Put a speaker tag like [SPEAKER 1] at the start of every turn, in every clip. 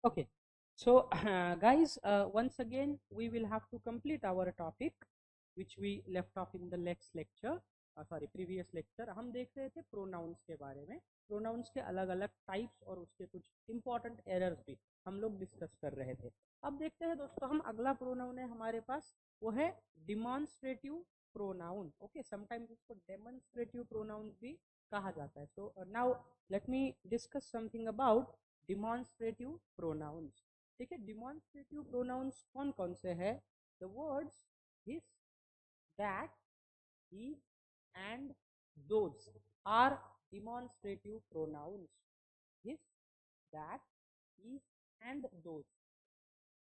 [SPEAKER 1] Okay, so guys, once again we will have to complete our topic which we left off in the next lecture. Sorry, previous lecture हम देख रहे थे pronounce के बारे में। Pronounce के अलग अलग टाइप्स और उसके कुछ इंपॉर्टेंट एरर्स भी हम लोग डिस्कस कर रहे थे। अब देखते हैं दोस्तों, हम अगला प्रोनाउन है हमारे पास, वो है डिमॉन्स्ट्रेटिव प्रोनाउन। ओके, समटाइम्स इसको डेमोन्स्ट्रेटिव प्रोनाउन भी कहा जाता है। So now let me discuss something about demonstrative pronounce. ठीक है, डिमॉन्स्ट्रेटिव प्रोनाउंस कौन कौन से हैं? The words this, that, these and those are demonstrative pronouns. This, that, these and those,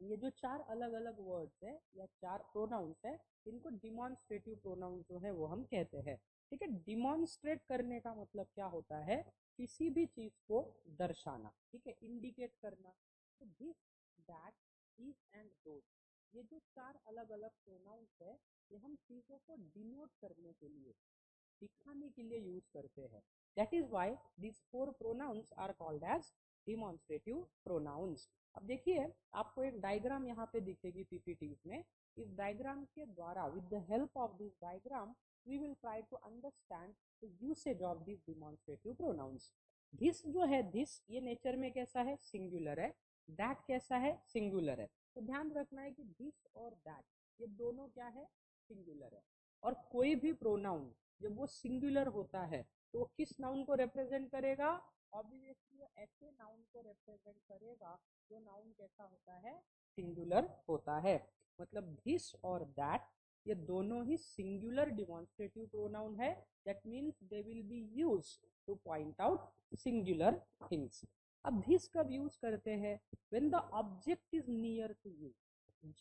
[SPEAKER 1] ये जो चार अलग अलग वर्ड्स है या चार प्रोनाउंस है, इनको डिमॉन्स्ट्रेटिव प्रोनाउंस जो है वो हम कहते हैं। ठीक है, डिमॉन्स्ट्रेट करने का मतलब क्या होता है? किसी भी चीज को दर्शाना, ठीक है, इंडिकेट करना। तो this, that, this and those, ये जो चार अलग अलग प्रोनाउंस है, ये हम चीजों को डिनोट करने के लिए, दिखाने के लिए यूज करते हैं। That is why this four pronouns are called as demonstrative pronouns. अब देखिए, आपको एक डायग्राम यहाँ पे दिखेगी पीपीटी में। इस डायग्राम के द्वारा, with the help of this diagram, we will try to understand the usage of this demonstrative pronouns. This जो है, दिस ये नेचर में कैसा है? सिंगुलर है। दैट कैसा है? सिंगुलर है। तो ध्यान रखना है कि दिस और दैट ये दोनों क्या है? सिंगुलर है। और कोई भी प्रोनाउन जब वो सिंगुलर होता है तो वो किस नाउन को रिप्रेजेंट करेगा? ऑब्वियसली वो ऐसे नाउन को रिप्रेजेंट करेगा जो नाउन कैसा होता है? सिंगुलर होता है। मतलब दिस और दैट ये दोनों ही सिंगुलर डिमॉन्स्ट्रेटिव प्रोनाउन है। That means they will be use to point out singular things. अब दिस कब यूज करते हैं? When the object is near to you,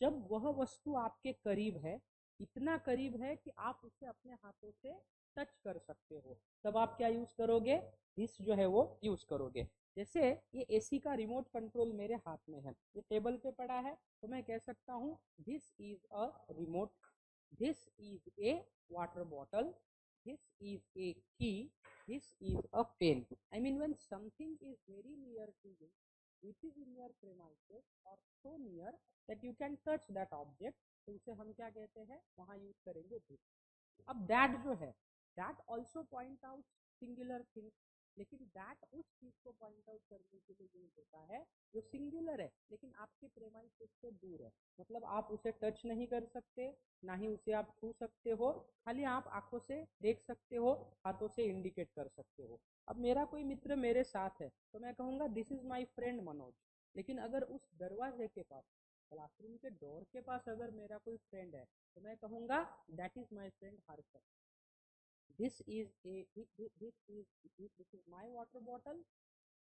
[SPEAKER 1] जब वह वस्तु आपके करीब है, इतना करीब है कि आप उसे अपने हाथों से टच कर सकते हो, तब आप क्या यूज करोगे? दिस जो है वो यूज करोगे। जैसे ये एसी का रिमोट कंट्रोल मेरे हाथ में है, ये टेबल पे पड़ा है, तो मैं कह सकता हूँ this is a remote, this is a water bottle, this is a key, this is a pen. I mean when something is very near to you, which is in your premises or so near that you can touch that object, तो उसे हम क्या कहते हैं? वहां use करेंगे this. अब that जो है, that also point out singular thing, लेकिन दैट उस चीज को पॉइंट आउट करने के लिए यूज होता है जो सिंगुलर है लेकिन आपके प्रेमाइस से दूर है। मतलब आप उसे टच नहीं कर सकते, ना ही उसे आप छू सकते हो, खाली आप आंखों से देख सकते हो, हाथों से इंडिकेट कर सकते हो। अब मेरा कोई मित्र मेरे साथ है तो मैं कहूंगा this is my friend Manoj. लेकिन अगर उस दरवाजे के पास, क्लासरूम के डोर के पास अगर मेरा कोई फ्रेंड है तो मैं कहूंगा that is my friend Harshad. This is A this is my water bottle,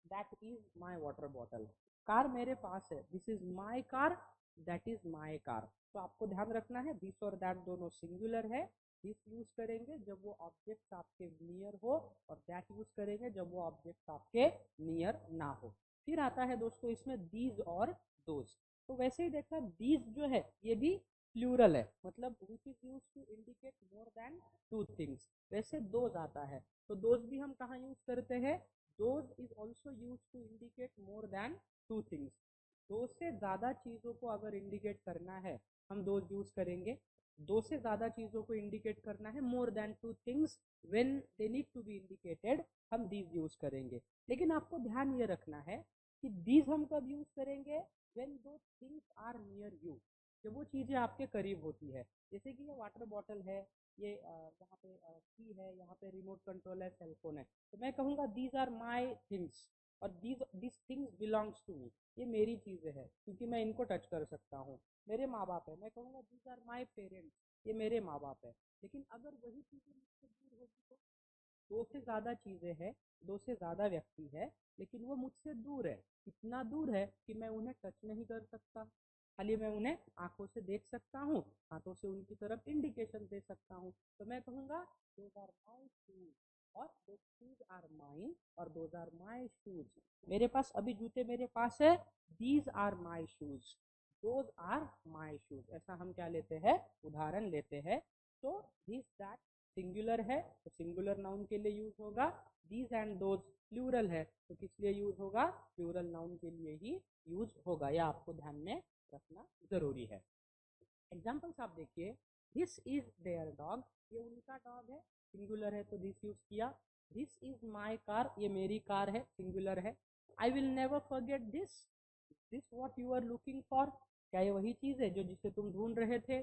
[SPEAKER 1] that is my water bottle. Car मेरे पास है, this is my car, that is my car. तो आपको ध्यान रखना है दिस और दैट दोनों सिंगुलर है। दिस यूज करेंगे जब वो ऑब्जेक्ट आपके नियर हो, और दैट यूज करेंगे जब वो ऑब्जेक्ट आपके नियर ना हो। फिर आता है दोस्तों इसमें दीज और दोज। तो वैसे ही देखा, दीज जो है ये भी प्लूरल है, मतलब which is use to indicate more than two things. वैसे दोज आता है, तो दोज भी हम कहाँ यूज करते हैं? Those is also use to indicate more than two things. दो से ज्यादा चीजों को अगर इंडिकेट करना है, हम दोज यूज करेंगे। दो से ज्यादा चीजों को इंडिकेट करना है, more than two things, when they need to be indicated, हम दीज यूज करेंगे। लेकिन आपको ध्यान ये रखना है कि दीज हम कब यूज करेंगे? व्हेन दो थिंग्स आर नियर यू, जब वो चीजें आपके करीब होती है। जैसे कि ये वाटर बॉटल है, ये यहाँ पे की है, यहाँ पे रिमोट कंट्रोल है, सेलफोन है, तो मैं कहूँगा दीज आर माई थिंग्स, और this things belongs to me, ये मेरी चीजें हैं क्योंकि मैं इनको टच कर सकता हूँ। मेरे माँ बाप है, मैं कहूँगा दीज आर माई पेरेंट्स, ये मेरे माँ बाप है। लेकिन अगर वही चीजें मुझसे दूर होगी तो, दो से ज्यादा चीजें हैं, दो से ज्यादा व्यक्ति है, लेकिन वो मुझसे दूर है, इतना दूर है कि मैं उन्हें टच नहीं कर सकता, खाली मैं उन्हें आंखों से देख सकता हूँ, हाथों से उनकी तरफ इंडिकेशन दे सकता हूँ। तो मैं कहूँगा दोज आर माई शूज, और दोज शूज आर माइन, और दोज आर माई शूज। मेरे पास अभी जूते मेरे पास है, these are my shoes, those are my shoes. ऐसा हम क्या लेते हैं? उदाहरण लेते हैं। तो दिस दैट सिंगुलर है तो सिंगुलर नाउन के लिए यूज होगा, दीज एंड दोज प्लूरल है तो किस लिए यूज होगा, प्लूरल नाउन के लिए ही यूज होगा, यह आपको ध्यान में रखना जरूरी है। एग्जाम्पल्स आप देखिए, दिस इज देयर डॉग, ये उनका डॉग है, सिंगुलर है तो दिस यूज किया। दिस इज माई कार, ये मेरी कार है, सिंगुलर है। I will never forget this what you are looking for, क्या ये वही चीज है जो जिसे तुम ढूंढ रहे थे।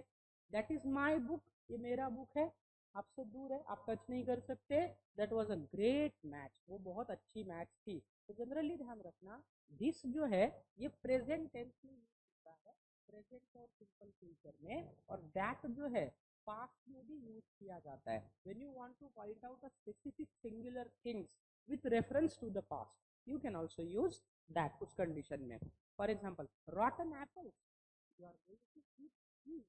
[SPEAKER 1] दैट इज माई बुक, ये मेरा बुक है, आपसे दूर है, आप टच नहीं कर सकते। That was a great match, वो बहुत अच्छी मैच थी। तो जनरली ध्यान रखना, दिस जो है ये प्रेजेंट टेंस में यूज होता है, प्रेजेंट और सिंपल फ्यूचर में, और दैट जो है पास्ट में भी यूज किया जाता है। When you want to point out a specific singular things with reference to the past, you can also use that उस कंडीशन में। For example, rotten apple, you are going to eat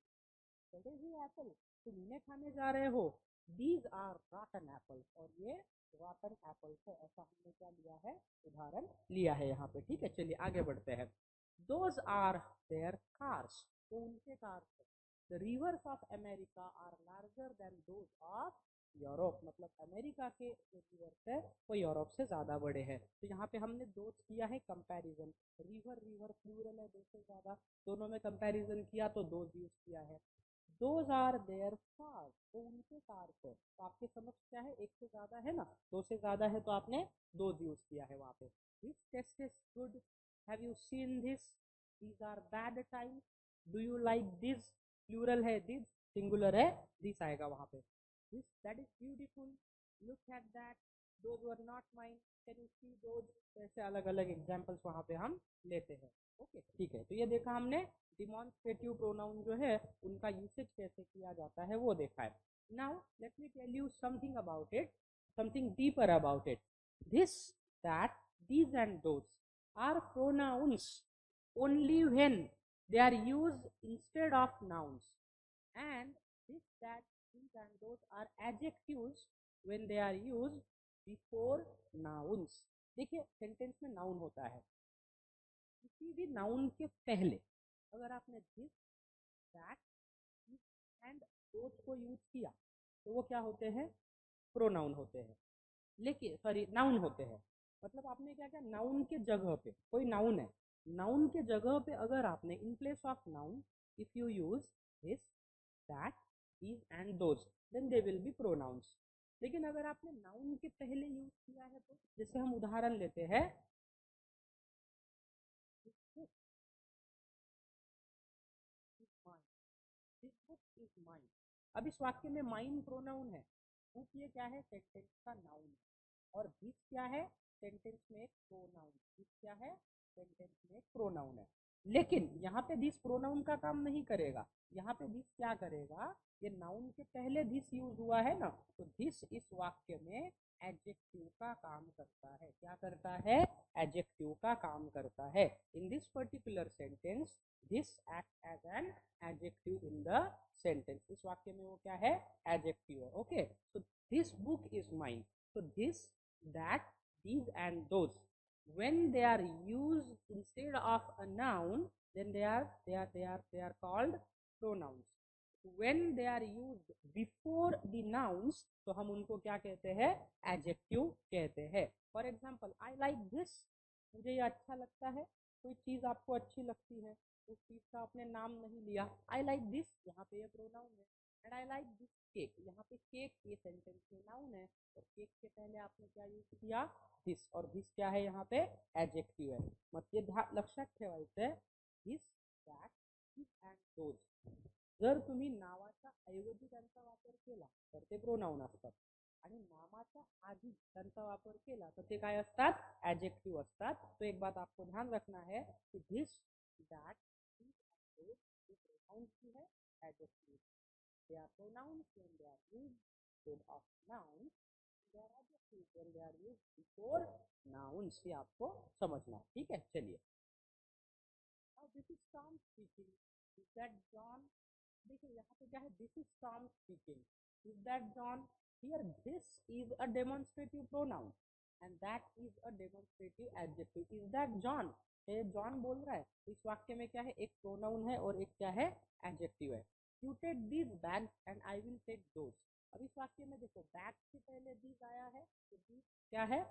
[SPEAKER 1] सड़े हुए Apple, तुम इन्हें खाने जा रहे हो, दीज आर रॉटन एप्पल, और ये रॉटन एप्पल है, ऐसा हमने क्या लिया है, उदाहरण लिया है यहाँ पे। ठीक है, चलिए आगे बढ़ते हैं। दोज आर देयर कार्स, वो उनके कार्स है। The rivers of America are larger than those of Europe, मतलब अमेरिका के जो रिवर्स है वो यूरोप से ज्यादा बड़े हैं। तो यहाँ पे हमने दो किया है कंपैरिजन, रिवर रिवर प्लूरल है, दो से ज्यादा, दोनों में कंपैरिजन किया तो दो यूज किया है। दोज आर देयर कार्स, वो उनके कार्स है, तो आपके समझ क्या है, एक से ज्यादा है ना, दो से ज्यादा है तो आपने दो यूज किया है वहां पे। This test is good, have you seen this, these are bad times, do you like this, plural है दिस, सिंगुलर है दिस आएगा वहां पे। This that is beautiful, look at that, those were not mine, can you see those, ऐसे अलग अलग examples वहां पे हम लेते हैं। ओके ठीक है, तो ये देखा हमने डिमॉन्स्ट्रेटिव प्रोनाउन जो है उनका यूसेज कैसे किया जाता है वो देखा है। Now let me tell you something about it, something deeper about it. This, that, these and those are pronouns only when they are used instead of nouns, and this, that, these and those are adjectives when they are used before nouns। देखिए sentence में noun होता है, किसी भी noun के पहले अगर आपने दिस, दैट, एंड दोज को यूज किया तो वो क्या होते हैं, प्रोनाउन होते हैं। लेकिन सॉरी, नाउन होते हैं। मतलब आपने क्या किया, नाउन के जगह पे, कोई नाउन है, नाउन के जगह पे अगर आपने in place of noun if you use this, that, these and those, then they will be pronouns. लेकिन अगर आपने नाउन के पहले यूज किया है तो, जैसे हम उदाहरण लेते हैं, दिस बुक इज माइन, अब इस वाक्य में माइन प्रोनाउन है, बुक ये क्या है, सेंटेंस का नाउन है, और दिस क्या है, सेंटेंस में एक प्रोनाउन, दिस क्या है, सेंटेंस में एक प्रोनाउन है। लेकिन यहाँ पे दिस प्रोनाउन का काम नहीं करेगा, यहाँ पे दिस क्या करेगा, ये नाउन के पहले दिस यूज हुआ है ना, तो दिस इस वाक्य में एडजेक्टिव का काम करता है, क्या करता है, एडजेक्टिव का काम करता है। In this particular sentence this act as an adjective in the sentence, इस वाक्य में वो क्या है, एडजेक्टिव है। Okay, so this book is mine, so this, that, these and those, when they are used instead of a noun, then they are called pronouns. When they are used before the nouns, तो हम उनको क्या कहते हैं, adjective कहते हैं। For example, I like this, मुझे ये अच्छा लगता है, कोई चीज आपको अच्छी लगती है, उस चीज का आपने नाम नहीं लिया, I like this, यहाँ पे ये प्रोनाउन है। And I like this cake, यहाँ पे केक ये सेंटेंस में नाउन है, और केक के पहले आपने क्या यूज किया, दिस, और दिस क्या है यहाँ पे, एडजेक्टिव है। मग ते लक्षात ठेवायचं, this, that, this and those, जर तुम्ही नावाच्या ऐवजी त्यांचा वापर केला तर ते प्रोनाउन असतात, आणि नामाच्या आधी त्यांचा वापर केला तर ते काय असतात, एडजेक्टिव असतात। तो एक बात आपको ध्यान रखना है कि this, that, this and those ये प्रोनाउंस की है, adjective. They are pronouns when they are used instead of nouns. They are adjectives when they are used before nouns। ये आपको समझना है, ठीक है, चलिए। Now this is Tom speaking. Is that John? देखिए यहाँ पे क्या है, this is Tom speaking. Is that John? Here this is a demonstrative pronoun and that is a demonstrative adjective. Is that John? ये जॉन बोल रहा है, इस वाक्य में क्या है, एक प्रोनाउन है और एक क्या है, एडजेक्टिव है। You take these bags and I will take those. अब इस वाक्य में देखो बैग्स से पहले दीज आया है, तो दीज क्या है,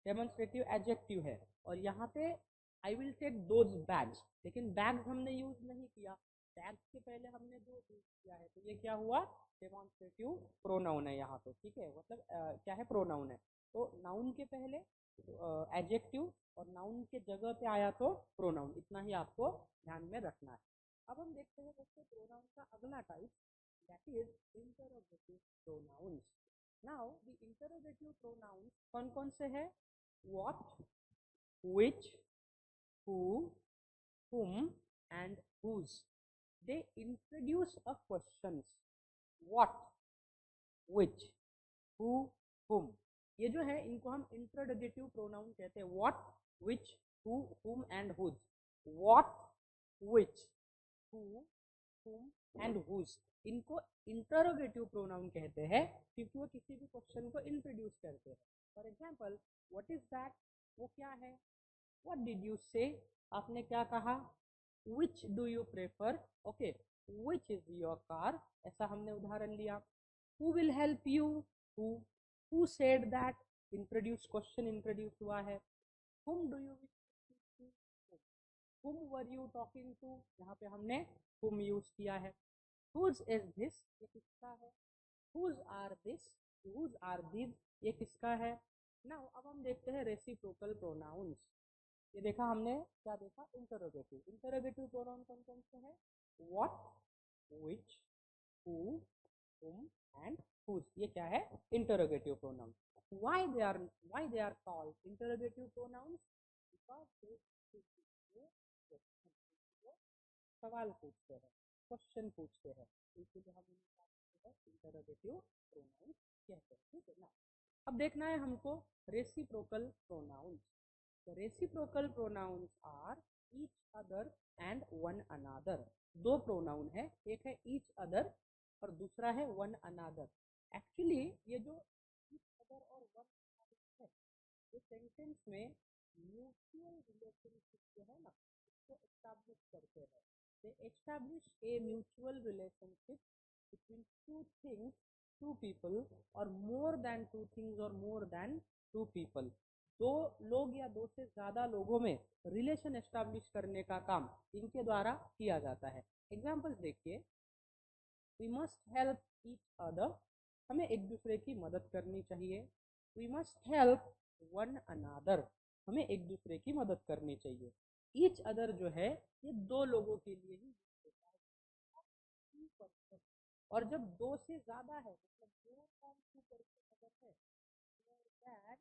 [SPEAKER 1] डेमोन्स्ट्रेटिव एडजेक्टिव है, और यहाँ पे I will take those bags, लेकिन बैग्स हमने यूज नहीं किया, बैग्स के पहले हमने दो यूज किया है, तो ये क्या हुआ, डेमोन्स्ट्रेटिव प्रोनाउन है यहाँ पे, ठीक है, मतलब क्या है, प्रोनाउन है। तो नाउन के पहले एडजेक्टिव और नाउन के जगह पे आया तो प्रोनाउन, इतना ही आपको ध्यान में रखना है। अब हम देखते हैं दोस्तों प्रोनाउन का अगला type, that is interrogative pronouns. Now the interrogative pronouns कौन कौन से हैं, what, which, who, whom and whose. They introduce a questions, what, which, who, whom. ये जो है इनको हम इंट्रोडक्टिव प्रोनाउन कहते हैं, what, which, who, whom and whose. what, which, who, whom and whose, इनको इंटरोगेटिव प्रोनाउन कहते हैं क्योंकि वो किसी भी क्वेश्चन को इंट्रोड्यूस करते हैं। For example what is that, वो क्या है, व्हाट डिड यू से, आपने क्या कहा, which do you prefer, okay, which is your car, ऐसा हमने उदाहरण लिया। Who will help you, who said that, introduce, question introduce हुआ है। whom do you wish to speak to, whom were you talking to, यहाँ पे हमने whom use किया है। whose is this, ये किसका है, whose are this, whose are these, ये किसका है। नाउ अब हम देखते हैं रेसिप्रोकल प्रोनाउंस। ये देखा हमने, क्या देखा, इंटरोगेटिव, इंटरोगेटिव प्रोनाउन कौन कौन से हैं, what, which, who, whom and whose, ये क्या है, interrogative pronoun. why they are called interrogative pronouns, because they सवाल पूछते हैं, क्वेश्चन पूछते हैं, इसलिए हम इंटरोगेटिव प्रोनाउंस कहते हैं, ठीक है ना। अब देखना है हमको reciprocal pronouns. The reciprocal pronouns are each other and one another. दो प्रोनाउन है, एक है each other और दूसरा है one another. एक्चुअली ये जो each other और one another है, ये सेंटेंस में म्यूचुअल रिलेशनशिप जो है ना, इसको एस्टैब्लिश करते हैं। They establish a mutual relationship between two things, two people, or more than two things or more than two people. दो लोग या दो से ज्यादा लोगों में रिलेशन एस्टैब्लिश करने का काम इनके द्वारा किया जाता है। एग्जाम्पल्स देखिए, we must help each other, हमें एक दूसरे की मदद करनी चाहिए। We must help one another, हमें एक दूसरे की मदद करनी चाहिए। ईच अदर जो है ये दो लोगों के लिए ही होता है, और जब दो से ज्यादा है, मतलब मोर देन टू पर्सन अगर है, मोर देन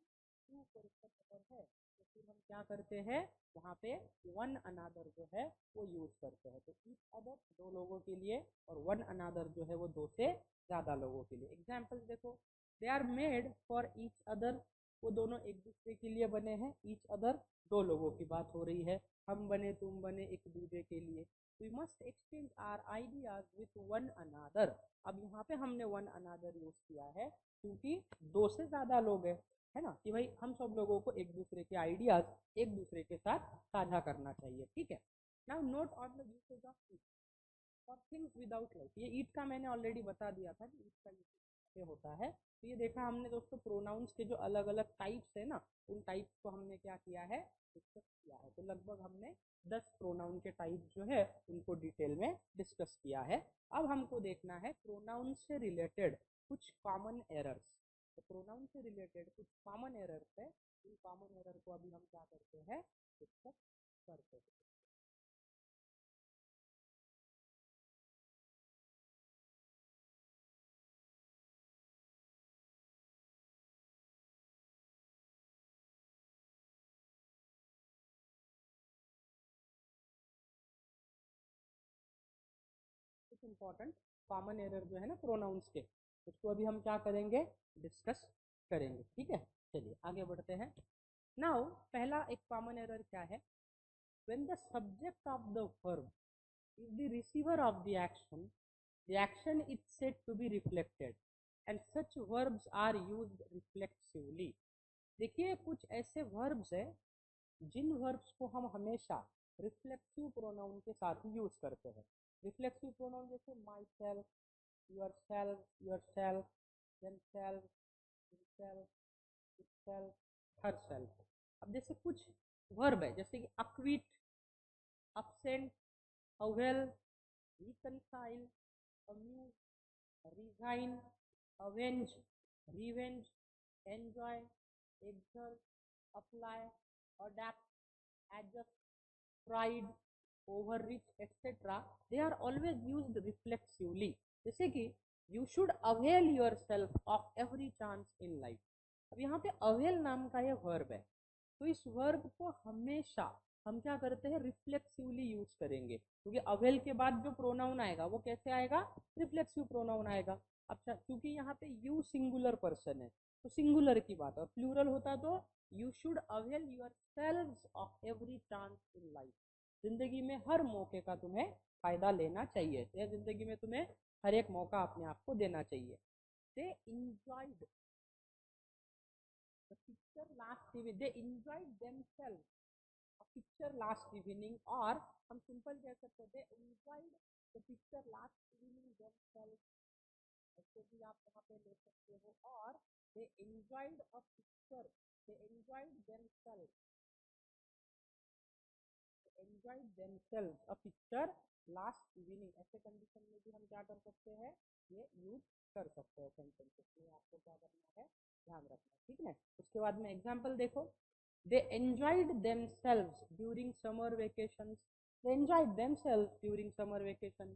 [SPEAKER 1] टू पर्सन अगर है, तो फिर हम क्या करते हैं, वहाँ पे वन अनदर जो है वो यूज करते हैं। तो ईच अदर दो लोगों के लिए और वन अनदर जो है वो दो से ज्यादा लोगों के लिए। एग्जाम्पल्स देखो, they are made for each other, वो दोनों एक दूसरे के लिए बने हैं। ईच अदर दो लोगों की बात हो रही है, हम बने, तुम बने, एक दूसरे के लिए। We must exchange our ideas with one another. अब यहाँ पे हमने one another यूज किया है क्योंकि दो से ज्यादा लोग हैं, है ना, कि भाई हम सब लोगों को एक दूसरे के आइडियाज एक दूसरे के साथ साझा करना चाहिए, ठीक है। Now note on the usage of eat for things without life. ये ईट का मैंने ऑलरेडी बता दिया था कि ईट का यूसेज होता है। तो ये देखा हमने दोस्तों, प्रोनाउंस के जो अलग अलग टाइप्स है ना, उन टाइप्स को हमने क्या किया है, डिस्कस किया है। तो लगभग हमने 10 प्रोनाउन के टाइप जो है उनको डिटेल में डिस्कस किया है। अब हमको देखना है प्रोनाउन से रिलेटेड कुछ कॉमन एरर्स। तो प्रोनाउन से रिलेटेड कुछ कॉमन एरर्स है, इन कॉमन एरर को अभी हम क्या करते हैं, डिस्कस करते हैं। कुछ इंपॉर्टेंट कॉमन एरर जो है ना प्रोनाउंस के, उसको अभी हम क्या करेंगे, डिस्कस करेंगे, ठीक है। चलिए आगे बढ़ते हैं। नाउ पहला एक कॉमन एरर क्या है, when the subject of the verb is the receiver of the action is said to be reflected and such verbs are used reflexively. देखिए कुछ ऐसे verbs है जिन verbs को हम हमेशा रिफ्लेक्सिव प्रोनाउन के साथ ही यूज करते हैं। रिफ्लेक्सिव प्रोनाउन जैसे my self, your self, themselves, himself, itself, herself. अब जैसे कुछ वर्ब है जैसे कि acquit, absent, avail, reconcile, amuse, resign, avenge, revenge, enjoy, exert, apply, adapt, adjust, pride, overreach, etc. They are always used reflexively. जैसे कि you should avail yourself of every chance in life. अब यहाँ पे avail नाम का ये verb है, तो इस वर्ब को हमेशा हम क्या करते हैं, रिफ्लेक्सिवली यूज करेंगे, क्योंकि अवेल के बाद जो प्रोनाउन आएगा वो कैसे आएगा, रिफ्लेक्सिव प्रोनाउन आएगा। अच्छा, क्योंकि यहाँ पे यू सिंगुलर पर्सन है तो सिंगुलर की बात है, और प्लूरल होता तो you should avail your selves of every chance in life. जिंदगी में हर मौके का तुम्हें फायदा लेना चाहिए, या जिंदगी में तुम्हें हर एक मौका अपने आप को देना चाहिए। They enjoyed the picture last evening, they enjoyed themselves picture last evening, और हम सिंपल कह सकते हैं they enjoyed the picture last evening themselves, ऐसे भी आप यहाँ पे ले सकते हो। और they enjoyed a picture, they enjoyed themselves, enjoyed themselves a picture last evening, ऐसे कंडीशन में भी हम क्या कर सकते हैं, ये यूज कर सकते हैं सेंटेंसेस में। आपको क्या करना है, ध्यान रखना है, ठीक है। उसके बाद में एग्जाम्पल देखो, they enjoyed themselves during summer vacations, they enjoyed themselves during summer vacation,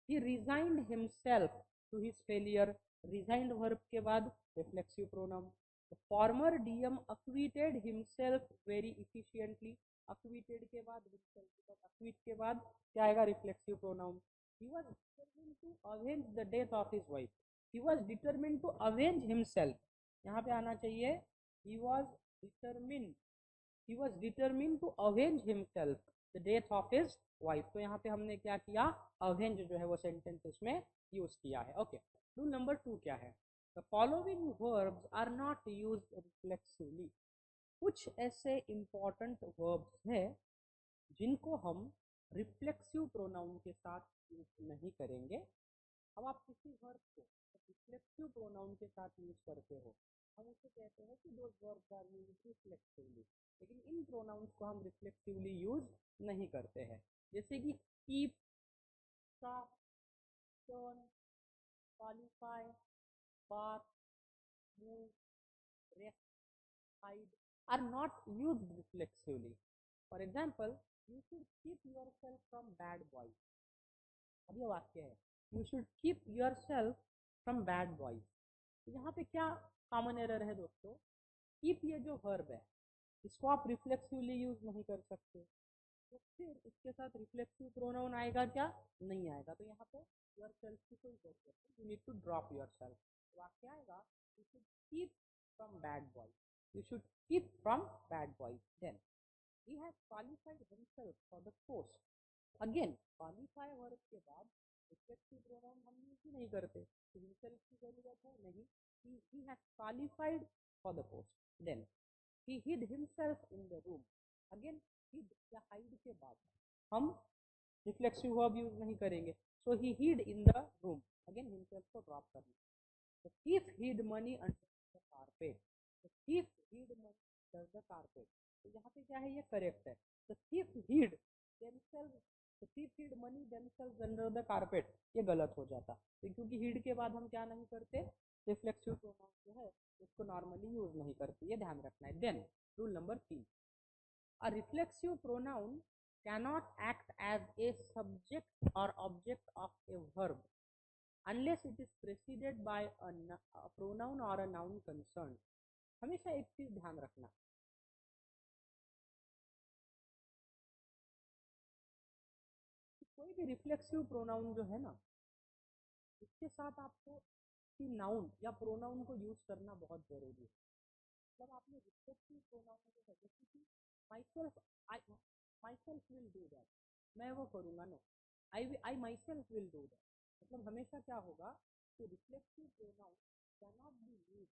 [SPEAKER 1] he resigned himself to his failure, resigned verb के बाद reflexive pronoun, the former DM acquitted himself very efficiently, acquitted के बाद himself, acquit के बाद क्या आएगा, reflexive pronoun, he was determined to avenge the death of his wife, he was determined to avenge himself, यहाँ पे आना चाहिए he was determined, he was determined to avenge himself the death of his wife। तो यहाँ पे हमने क्या किया, avenge जो है वो सेंटेंस इसमें यूज किया है। ओके, रूल नंबर 2 क्या है, the following verbs are not used reflexively। कुछ ऐसे इंपॉर्टेंट वर्ब्स हैं जिनको हम रिफ्लेक्सिव प्रोनाउन के साथ यूज नहीं करेंगे। अब आप किसी वर्ब को रिफ्लेक्सिव प्रोनाउन के साथ यूज करते हो, हम उसे कहते हैं कि दोज वर्ब्स आर यूज्ड रिफ्लेक्सिवली, लेकिन इन प्रोनाउंस को हम रिफ्लेक्सिवली यूज नहीं करते हैं। जैसे कि keep, stop, turn, qualify, bathe, move, rest, hide are not used reflexively. For example, you should keep yourself from bad boys, अब ये वाक्य है, you should keep yourself from bad boys. तो यहाँ पे क्या कॉमन एरर है दोस्तों, कीप ये जो वर्ब है इसको आप रिफ्लेक्सिवली यूज नहीं कर सकते, तो फिर इसके साथ रिफ्लेक्सिव प्रोनाउन आएगा क्या, नहीं आएगा। तो यहाँ पे योर सेल्फ की कोई जरूरत नहीं, you need to drop yourself. वाक्य आएगा, you should keep from bad boys, you should keep from bad boys. Then he has qualified himself for the post, again qualify verb के बाद reflexive pronoun हम use ही नहीं करते, तो himself की जरूरत है नहीं, he has qualified for the post। then he hid himself in the room, again hid या hide के बाद हम रिफ्लेक्सिव वर्ब यूज नहीं करेंगे, so he hid in the room, again himself को ड्रॉप करना। the thief hid money under the carpet, the thief hid money under the carpet, तो यहाँ पे क्या है, ये करेक्ट है। the thief hid themselves, the thief hid money themselves under the carpet, ये गलत हो जाता, तो क्योंकि hid के बाद हम क्या नहीं करते, रिफ्लेक्सिव प्रोनाउन जो है उसको नॉर्मली यूज नहीं करते, ये ध्यान रखना है। Then rule number 3, a reflexive pronoun cannot act as a subject or object of a verb unless it is preceded by a pronoun or a noun concerned। हमेशा एक चीज ध्यान रखना, कोई भी रिफ्लेक्सिव प्रोनाउन जो है ना, इसके साथ आपको कि नाउन या प्रोनाउन को यूज करना बहुत जरूरी है। जब आपने रिफ्लेक्सिव प्रोनाउन जो है, जैसे कि myself will do that, मैं वो करूँगा, no, I myself will do that, मतलब हमेशा क्या होगा कि reflexive pronoun can not be use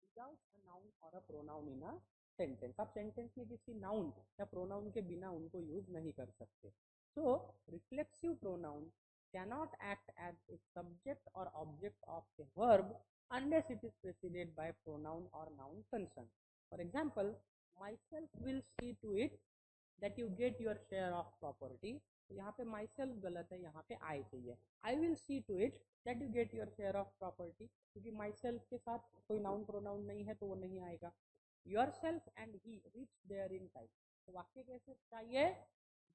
[SPEAKER 1] without a noun or a pronoun in a sentence. आप सेंटेंस में किसी नाउन या प्रोनाउन के बिना उनको यूज नहीं कर सकते। So reflexive pronoun cannot act as a subject or object of a verb unless it is preceded by pronoun or noun concerned. For example, myself will see to it that you get your share of property. तो यहाँ पे myself गलत है, यहाँ पे I चाहिए. I will see to it that you get your share of property, क्योंकि myself के साथ कोई noun pronoun नहीं है तो वो नहीं आएगा. Yourself and he reached there in time. तो वाक्य कैसे चाहिए?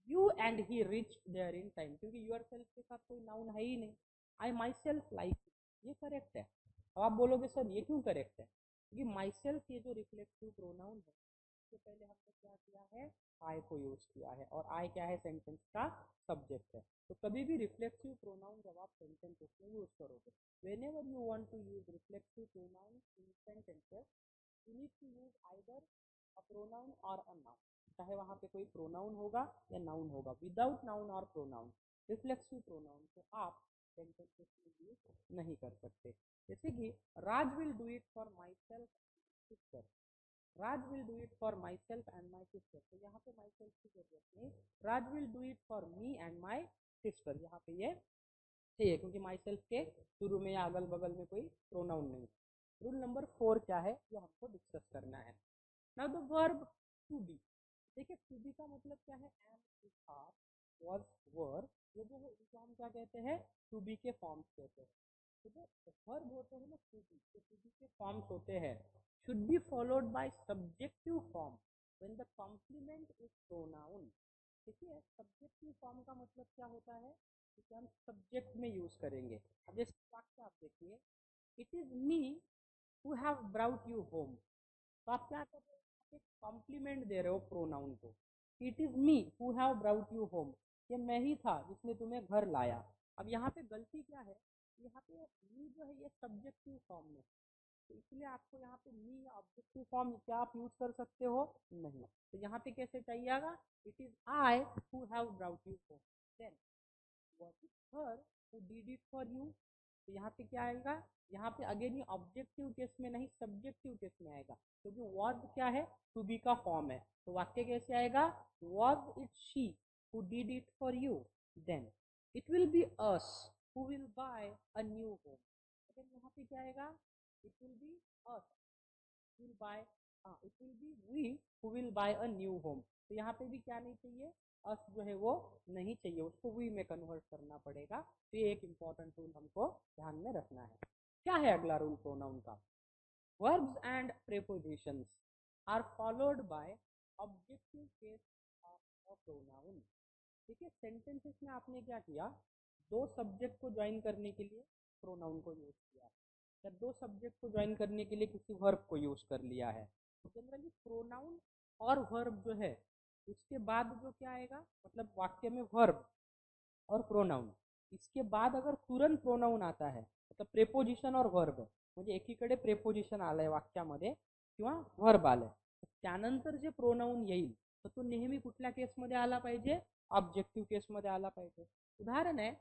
[SPEAKER 1] You and he reached there in time, क्योंकि yourself के साथ कोई noun है ही नहीं. I myself like it. ये करेक्ट है. अब आप बोलोगे सर ये क्यों करेक्ट है? क्योंकि myself ये जो रिफ्लेक्सिव प्रोनाउन है, इससे पहले हमने क्या किया है? I को यूज किया है, और I क्या है? सेंटेंस का सब्जेक्ट है. तो कभी भी रिफ्लेक्सिव प्रोनाउन जब आप सेंटेंस में यूज करोगे, whenever you want to use reflexive pronoun in sentences, you need to use either a pronoun or a noun. चाहे वहां पे कोई प्रोनाउन होगा या नाउन होगा. विदाउट नाउन और प्रोनाउन रिफ्लेक्सिव प्रोनाउन को आप सेंटेंसेस में यूज नहीं कर सकते. जैसे कि Raj will do it for myself sister. Raj will do it for myself and my sister. तो यहाँ पे माई सेल्फ की जरूरत नहीं. Raj will do it for me and my sister, यहाँ पे ये चाहिए क्योंकि माई सेल्फ के शुरू में या अगल बगल में कोई प्रोनाउन नहीं. रूल नंबर 4 क्या है जो हमको डिस्कस करना है? Now the verb to be. देखिए टू बी का मतलब क्या है? Am is are verb verb, ये जो है इसको हम क्या कहते हैं? टू बी के फॉर्म्स कहते हैं. तो जो वर्ब होते हैं ना टू बी, जो टू बी के फॉर्म्स होते हैं, should be followed by subjective form when the complement is pronoun. देखिए सब्जेक्टिव फॉर्म का मतलब क्या होता है? कि हम सब्जेक्ट में यूज करेंगे. अब जैसे वाक्य आप देखिए, it is me who have brought you home. तो आप क्या कर रहे हो? कॉम्प्लीमेंट दे रहे हो प्रोनाउन को. It is me who have brought you home, ये मैं ही था जिसने तुम्हें घर लाया. अब यहाँ पे गलती क्या है? यहाँ पे मी जो है ये सब्जेक्टिव फॉर्म में, तो इसलिए आपको यहाँ पे मी या ऑब्जेक्टिव फॉर्म क्या आप यूज कर सकते हो? नहीं. तो यहाँ पे कैसे चाहिएगा? It is I who have brought you home. Then what is her who did it for you. तो यहाँ पे क्या आएगा? यहाँ पे अगेन ये ऑब्जेक्टिव केस में नहीं सब्जेक्टिव केस में आएगा, क्योंकि वॉज क्या है? टू बी का फॉर्म है. तो वाक्य कैसे आएगा? Was it she who did it for you. Then it will be us who will buy a new home. Again यहाँ पे क्या आएगा? It will be us will buy, it will be we who will buy a new home. तो यहाँ पे भी क्या नहीं चाहिए? अस जो है वो नहीं चाहिए, उसको वी में कन्वर्ट करना पड़ेगा. तो ये एक इम्पॉर्टेंट रूल हमको ध्यान में रखना है. क्या है अगला रूल प्रोनाउन का? verbs and prepositions are followed by objective case of a pronoun. देखिए सेंटेंसेस में आपने क्या किया? दो सब्जेक्ट को ज्वाइन करने के लिए प्रोनाउन को यूज किया, या दो सब्जेक्ट को ज्वाइन करने के लिए किसी वर्ब को यूज कर लिया है. तो जनरली प्रोनाउन और वर्ब जो है उसके बाद जो क्या आएगा, मतलब वाक्य में वर्ब और प्रोनाउन, इसके बाद अगर तुरंत प्रोनाउन आता है मतलब प्रेपोजिशन और वर्ब आहे, म्हणजे एकीकडे प्रेपोजिशन आलंय वाक्यामध्ये किंवा वर्ब आलंय, त्यानंतर जे प्रोनाउन येईल तर तो नेहमी कुठल्या केसमध्ये आला पाहिजे? ऑब्जेक्टिव्ह केसमध्ये आला पाहिजे. उदाहरण है,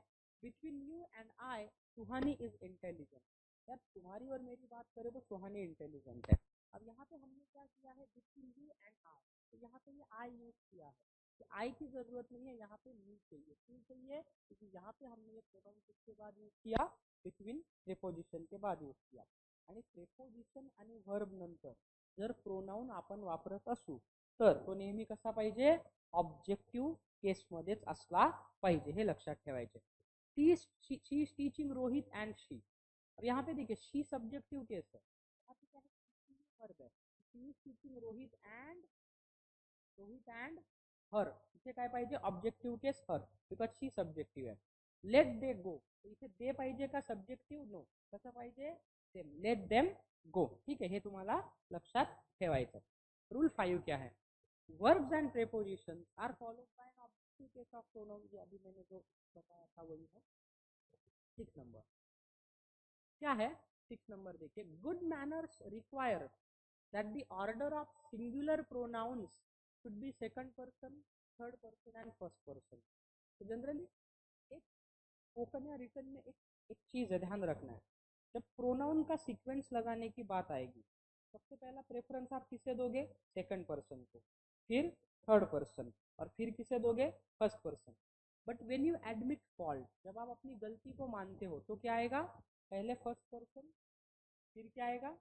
[SPEAKER 1] between you and I Suhani is intelligent. यार तुम्हारी और मेरी बात करें तो सुहानी इंटेलिजेंट है. अब यहाँ पे हमने क्या किया है? बिटवीन यू एंड आई, तो यहाँ पे ये आई यूज किया है. तो आई की जरूरत नहीं है, यहाँ पे मी चाहिए. क्यों चाहिए? क्योंकि यहाँ पे हमने ये प्रोनाउन किसके बाद यूज किया? बिटवीन प्रेपोजिशन के बाद यूज किया. आणि प्रेपोजिशन आणि वर्ब नंतर जर प्रोनाउन आपण वापरत असू तर तो नेहमी कसा पाहिजे? ऑब्जेक्टिव्ह केसमध्येच असला पाहिजे, हे लक्षात ठेवायचे. She is teaching Rohit and she. अब यहाँ पे देखिए शी सब्जेक्टिव केस है, यहाँ पे क्या है? वर्ब है. She is teaching Rohit and her, इथे काय पाहिजे? Objective case her, because she subjective आहे. लेट दे गो, तो इथे दे पाहिजे का सब्जेक्टिव्ह? नो. कसं पाहिजे? Same, let them go. ठीक है, हे तुम्हाला लक्षात ठेवायचं. रूल 5 क्या है? Verbs and prepositions are followed by an objective case of pronoun. जो अभी मैंने जो बताया था वही है. 6 नंबर क्या है? 6 नंबर देखिए, good manners require that the order of singular pronouns should be second person, third person and first person. तो जनरली एक स्पोकन या रिटन में एक चीज है ध्यान रखना है, जब प्रोनाउन का सीक्वेंस लगाने की बात आएगी सबसे पहला प्रेफरेंस आप किसे दोगे? सेकंड पर्सन को, फिर थर्ड पर्सन, और फिर किसे दोगे? First person. But when you admit fault, जब आप अपनी गलती को मानते हो तो क्या आएगा? पहले फर्स्ट पर्सन, फिर क्या आएगा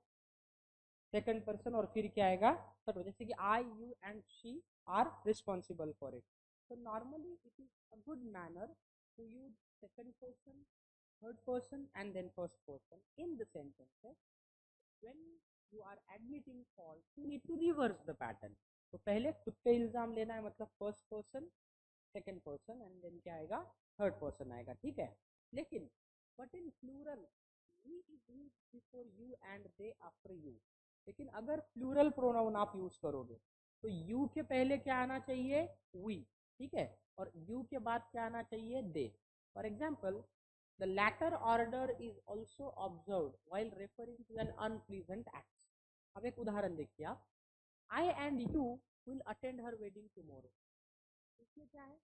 [SPEAKER 1] सेकंड पर्सन, और फिर क्या आएगा थर्ड। जैसे कि I, you and she are responsible for it. So normally it is a good manner to use second person, third person and then first person in the sentences. When you are admitting fault, you need to reverse the pattern. तो पहले खुद पे इल्जाम लेना है, मतलब first person, second person and then क्या आएगा थर्ड पर्सन आएगा, ठीक है। लेकिन but in plural we is used before you and they after you। लेकिन अगर प्लूरल प्रोनाउन आप यूज करोगे तो यू के पहले क्या आना चाहिए वी, ठीक है, और यू के बाद क्या आना चाहिए they. For example the latter order is also observed while referring to an unpleasant act. अब एक उदाहरण देखिए आप, I and you will attend her wedding tomorrow. इसमें क्या है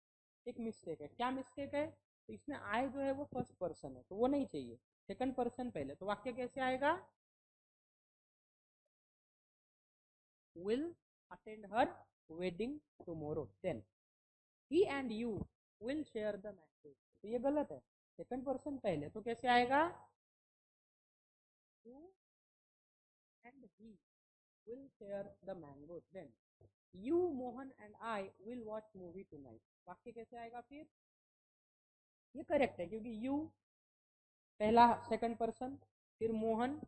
[SPEAKER 1] एक मिस्टेक है, क्या मिस्टेक है, तो इसमें आई जो है वो फर्स्ट पर्सन है तो वो नहीं चाहिए, सेकंड पर्सन पहले। तो वाक्य कैसे आएगा, will attend her wedding tomorrow, then he and you will share the marriage। तो ये गलत है, सेकंड पर्सन पहले, तो कैसे आएगा you and he will share the mangoes, then you Mohan and I will watch movie tonight। वाक्य कैसे आएगा फिर, ये करेक्ट है क्योंकि you पहला सेकंड पर्सन, फिर मोहन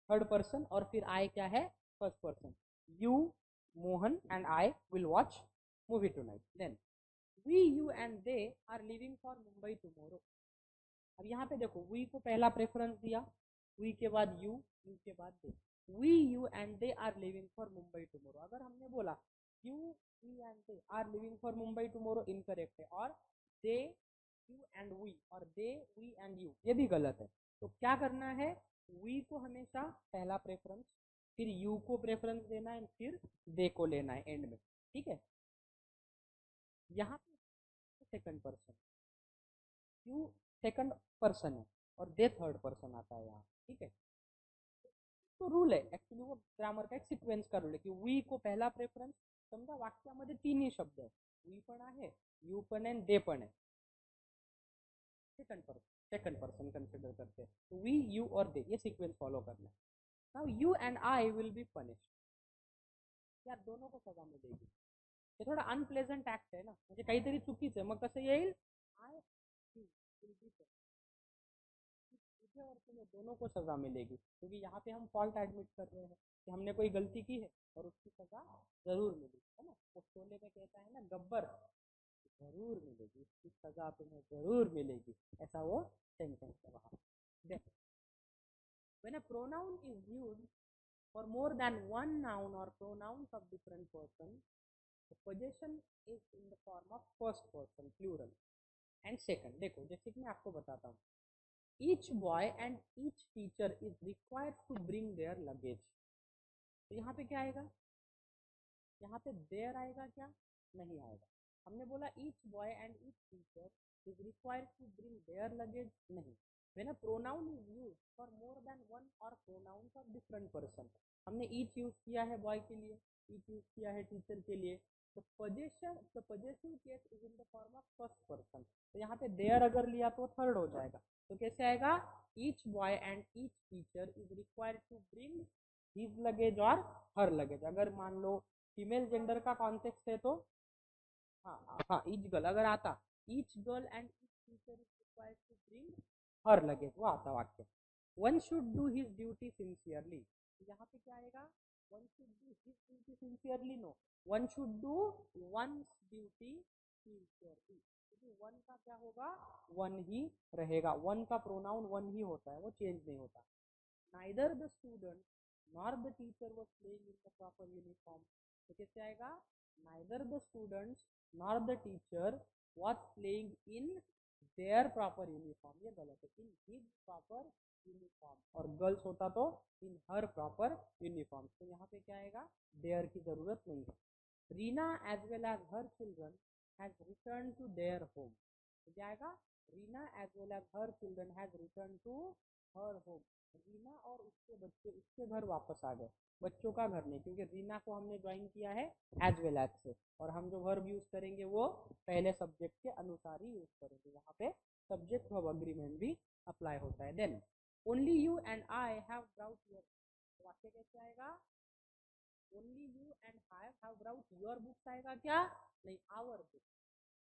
[SPEAKER 1] थर्ड पर्सन, और फिर आई क्या है first person. You Mohan and I will watch movie tonight, then we you and they are living for Mumbai tomorrow. अब यहाँ पे देखो वी को पहला प्रेफरेंस दिया, वी के बाद यू, यू के बाद they. We you and they are living for Mumbai tomorrow, अगर हमने बोला you we and they are living for Mumbai tomorrow incorrect है, और दे यू एंड वी और दे वी एंड यू ये भी गलत है। तो क्या करना है, वी को हमेशा पहला प्रेफरेंस, फिर यू को प्रेफरेंस देना है, फिर दे को लेना है एंड में, ठीक है। यहाँ पे second person, you second person है और दे थर्ड पर्सन आता है यहाँ, ठीक है। तो रूल है एक्चुअली, वो ग्रामर का एक सिक्वेन्स का रूल है की वी को पहिला प्रेफरन्स, समजा वाक्यामध्ये तीनही शब्द आहे, वी पण आहे, यू पण आहे, दे पण आहे, सेकंड पर्सन कंसिडर करते हैं, तो वी यू और दे ये सीक्वेंस फॉलो करना है। Now you and I will be punished, यार दोनों को सजा मिलेगी, हे थोडा अनप्लेझंट ऍक्ट आहे ना, म्हणजे काहीतरी चुकीचं आहे, मग कसं येईल आय यू विल बी पनिश्ड, तुझे और तुम्हें दोनों को सजा मिलेगी, क्योंकि यहाँ पे हम फॉल्ट एडमिट कर रहे हैं कि हमने कोई गलती की है और उसकी सजा जरूर मिलेगी, है ना। वो शोले में कहता है ना गब्बर, जरूर मिलेगी इसकी सजा तुम्हें जरूर मिलेगी, ऐसा वो सेंटेंस है वहाँ। When a pronoun is used for more than one noun or pronouns of different person, the possession is in the form of first person plural and second। देखो जैसे कि मैं आपको बताता हूँ, each boy and each teacher is required to bring their luggage। तो यहाँ पे क्या आएगा, यहाँ पे देयर आएगा क्या, नहीं आएगा। हमने बोला each boy and each teacher is required to bring their luggage, नहीं। When a pronoun is used for more than one or pronouns of different person, हमने each यूज किया है बॉय के लिए, each यूज किया है टीचर के लिए, तो possessive case is in the form of first person। तो यहाँ पे देयर अगर लिया तो थर्ड हो जाएगा, तो कैसे आएगा, each boy and each teacher is required to bring his luggage और her luggage। अगर मान लो फीमेल जेंडर का कॉन्टेक्स्ट है तो हाँ ईच गर्ल अगर आता, each girl and each teacher is required to bring her luggage, वो आता वाक्य। One should do his duty sincerely, यहाँ पे क्या आएगा, one should do his duty sincerely, no, one should do one's duty sincerely, क्योंकि वन का क्या होगा, वन ही रहेगा, वन का प्रोनाउन वन ही होता है, वो चेंज नहीं होता। Neither the student nor the teacher was playing in the proper uniform, तो कैसे आएगा, neither the students nor the teacher was playing in their proper uniform, ये गलत है, in his proper uniform, और गर्ल्स होता तो in her proper uniform, तो यहाँ पे क्या आएगा, their की जरूरत नहीं है। Reena as well as her children has returned to their home, तो क्या आएगा, Reena as well as her children has returned to her home, Reena और उसके बच्चे उसके घर वापस आ गए, बच्चों का घर नहीं, क्योंकि रीना को हमने ज्वाइन किया है एज वेल एज से, और हम जो वर्ब यूज करेंगे वो पहले सब्जेक्ट के अनुसार ही यूज करेंगे, यहाँ पे सब्जेक्ट वर्ब अग्रीमेंट भी अप्लाई होता है। Then only you and I have brought your, वाक्य कैसे आएगा? Only you and I have brought your books आएगा क्या? नहीं, our books.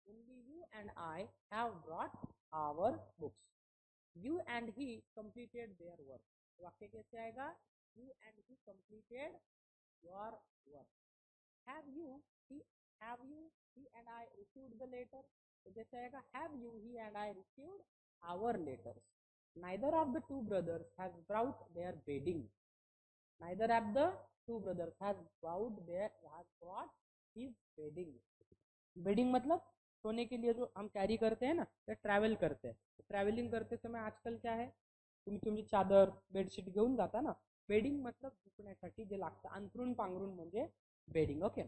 [SPEAKER 1] Only you and I have brought our books. You and he completed their work, वाक्य कैसे आएगा? You and he completed your work. Have you he and I received the letter, तो जैसे आएगा have you he and I received our letters. Neither of the two brothers has brought their bedding, neither of the two brothers has brought his bedding। Bedding मतलब सोने के लिए जो हम carry करते हैं ना, या ट्रॅव्हल करते हैं, ट्रॅव्हलिंग करते समय आजकाल क्या आहे, तुम्ही तुमची चादर बेडशीट घेऊन जाता ना, बेडिंग मतलब झोपण्यासाठी जे लागतं, अंथरूण पांघरूण म्हणजे bedding. Okay,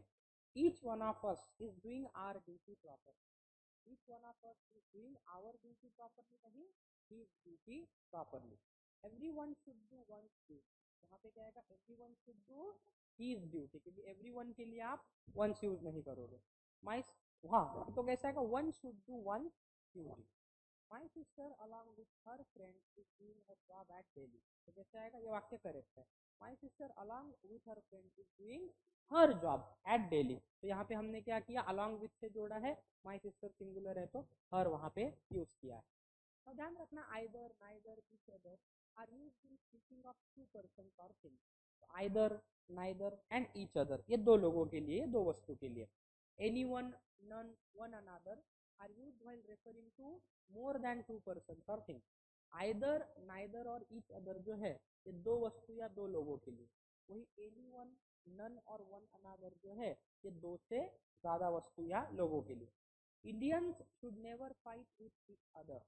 [SPEAKER 1] each one of us is doing our duty properly, each one of us is doing our duty properly, नहीं his duty properly। everyone should do one's duty, यहाँ पे क्या आएगा? everyone should do his duty, क्योंकि everyone के लिए आप once use नहीं करोगे। my हाँ, तो कैसा आएगा? one should do one's duty। my sister along with her friend is doing her job at Delhi, तो कैसे आएगा? ये वाक्य करेक्ट है। my sister along with her friend is doing her job at Delhi, तो यहाँ पे हमने क्या किया? along with से जोड़ा है, my sister सिंगुलर है तो her वहाँ पे यूज किया है। तो ध्यान रखना, either, neither, each other are used in speaking of two persons or things। तो either, neither and each other ये दो लोगों के लिए, दो वस्तु के लिए। anyone, none, one another are used while referring to more than two persons or things। either, neither और each other जो है, ये दो वस्तु या दो लोगों के लिए। वही anyone, none और one another जो है, ये दो से ज्यादा वस्तु या लोगों के लिए। Indians should never fight with each other,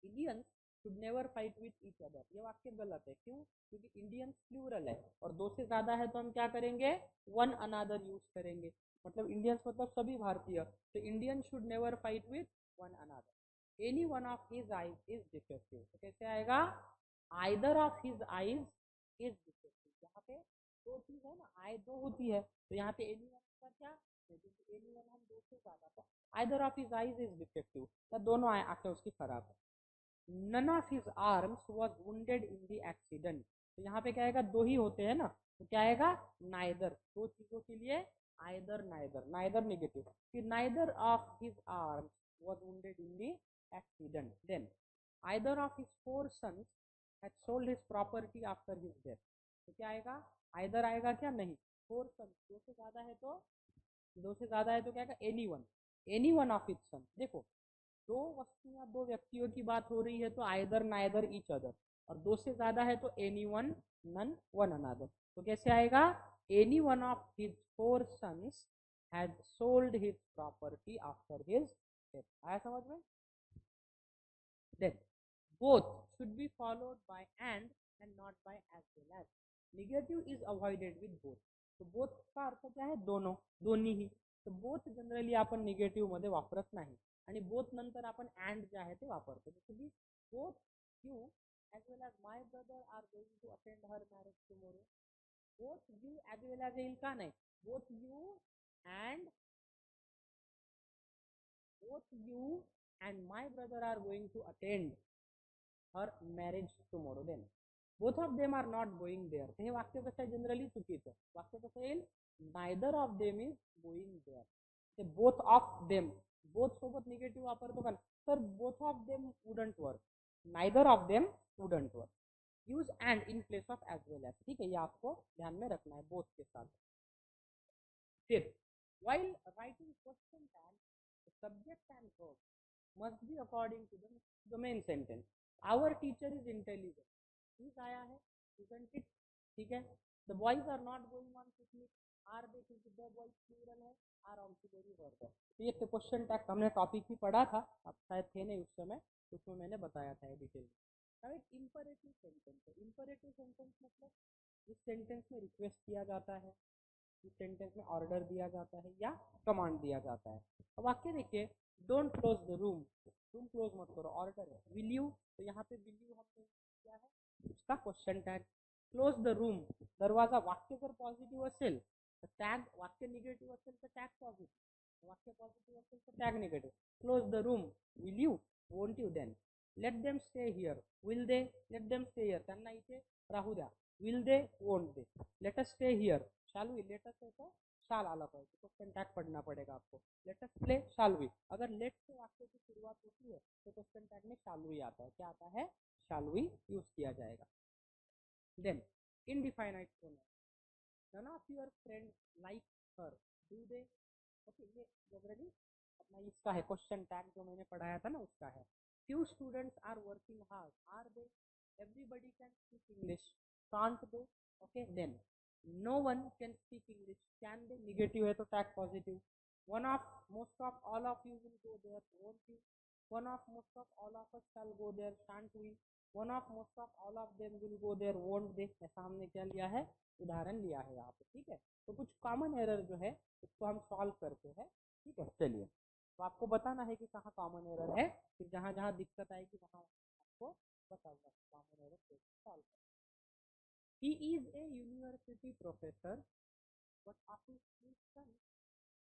[SPEAKER 1] Indians should never fight with each other, ये वाक्य गलत है। क्यों? क्योंकि इंडियंस प्लूरल है और दो से ज्यादा है तो हम क्या करेंगे? वन अनदर यूज करेंगे, मतलब इंडियंस मतलब सभी भारतीय, तो Indian should never fight with one another. Any one of his eyes is defective, तो कैसे आएगा? Either of his eyes is defective, यहाँ पे दो चीज है ना, आई दो होती है, तो यहाँ पे एनी वन का क्या? एनी वन हम दो से ज्यादा, तो either of his eyes is defective, तो दोनों आंखें उसकी खराब है। none of his arms was wounded in the accident, तो यहाँ पे क्या आएगा? दो ही होते हैं ना, तो क्या आएगा? neither, दो चीजों के लिए either, neither नेगेटिव, कि neither of his arms was wounded in the accident। then either of his four sons had sold his property after his death, तो क्या आएगा? either आएगा क्या? नहीं, four sons, दो से ज्यादा है तो, दो से ज्यादा है तो क्या आएगा? any one of his sons। देखो, दो वस्तुओं दो व्यक्तियों की बात हो रही है तो आइदर, नाइदर, ईच अदर, और दो से ज्यादा है तो any one, none, one another, तो कैसे आएगा? Any one of his four sons had sold his property after his death. आया समझ में? Then both should be followed by and not by as well as. Negative is avoided with both, तो both का अर्थ क्या है? दोनों, दोन्ही ही, तो बोथ जनरली आपण निगेटिव्ह मध्ये वापरत नाही, आणि बोथ नंतर आपण अँड जे आहे ते वापरतो, जसं की both you as well as my brother are going to attend her marriage tomorrow, both you as well as येईल का? नाही, both you and my brother are going to attend her marriage tomorrow, then both of them are not going there, हे वाक्य कसं आहे? Generally चुकीचं वाक्य कसं येईल? Neither of them is going there, ते बोथ ऑफ देम, बोथ सोबत निगेटिव्ह वापरतो का? तर both of them wouldn't work, neither of them wouldn't work. Use and in place of as well as, ठीक है, ये आपको ध्यान में रखना है बोथ के साथ। फिर while writing question tag, the subject and verb must be according to the main sentence। our teacher is intelligent, is आया है, isn't it, ठीक है। the boys are not going on picnic, are they, क्योंकि the boys plural है, are auxiliary verb है। तो ये question tag हमने टॉपिक ही पढ़ा था, आप शायद थे नहीं उस समय, उसमें मैंने बताया था डिटेल। अब एक इंपरेटिव सेंटेंस है, इंपरेटिव सेंटेंस मतलब इस सेंटेंस में रिक्वेस्ट किया जाता है, इस सेंटेंस में ऑर्डर दिया जाता है या कमांड दिया जाता है। अब वाक्य देखिए, don't close the room, room close मत करो, ऑर्डर है। विल यू, तो यहाँ पे विल यू हमने क्या है? उसका question tag. Close the room, दरवाजा, वाक्य जर पॉझिटिव्ह असेल तर टॅग, वाक्य निगेटिव्ह असेल तर टॅग पॉझिटिव्ह, वाक्य पॉझिटिव्ह असेल तर tag negative. Close the room, will you, won't you, then let them stay here, will they, let them stay here, त्यांना इथे राहू द्या, will they, won't they, let us stay here, shall we, let us है तो शाल आला पाहिजे, question tag पढ़ना पड़ेगा आपको, let us play, shall we, अगर लेट से वाक्य की शुरुआत होती है तो क्वेश्चन टैग में शाल वी आता है, क्या आता है, शाल वी यूज किया जाएगा। Then indefinite pronoun, none of your friends like her, do they, okay, ये जनरली अपना इसका है, क्वेश्चन टैग जो मैंने पढ़ाया था ना उसका है। Few students are working hard, are they, everybody can speak English, can't they, okay. Then no one can speak English, can they, negative है तो tag positive. One of, most of, all of you will go there, won't you, one of, most of, all of us shall go there, shan't we, one of, most of, all of them will go there, won't they. ऐसा हमने क्या लिया है, उदाहरण लिया है यहाँ पे, ठीक है। तो कुछ कॉमन एरर जो है उसको हम सॉल्व करते हैं, ठीक है। चलिए, तो आपको बताना है कि कहाँ कॉमन एरर है, फिर जहाँ जहाँ दिक्कत आएगी वहाँ आपको बताऊंगा कॉमन एरर कैसे सॉल्व करना। ही is a university professor but of his son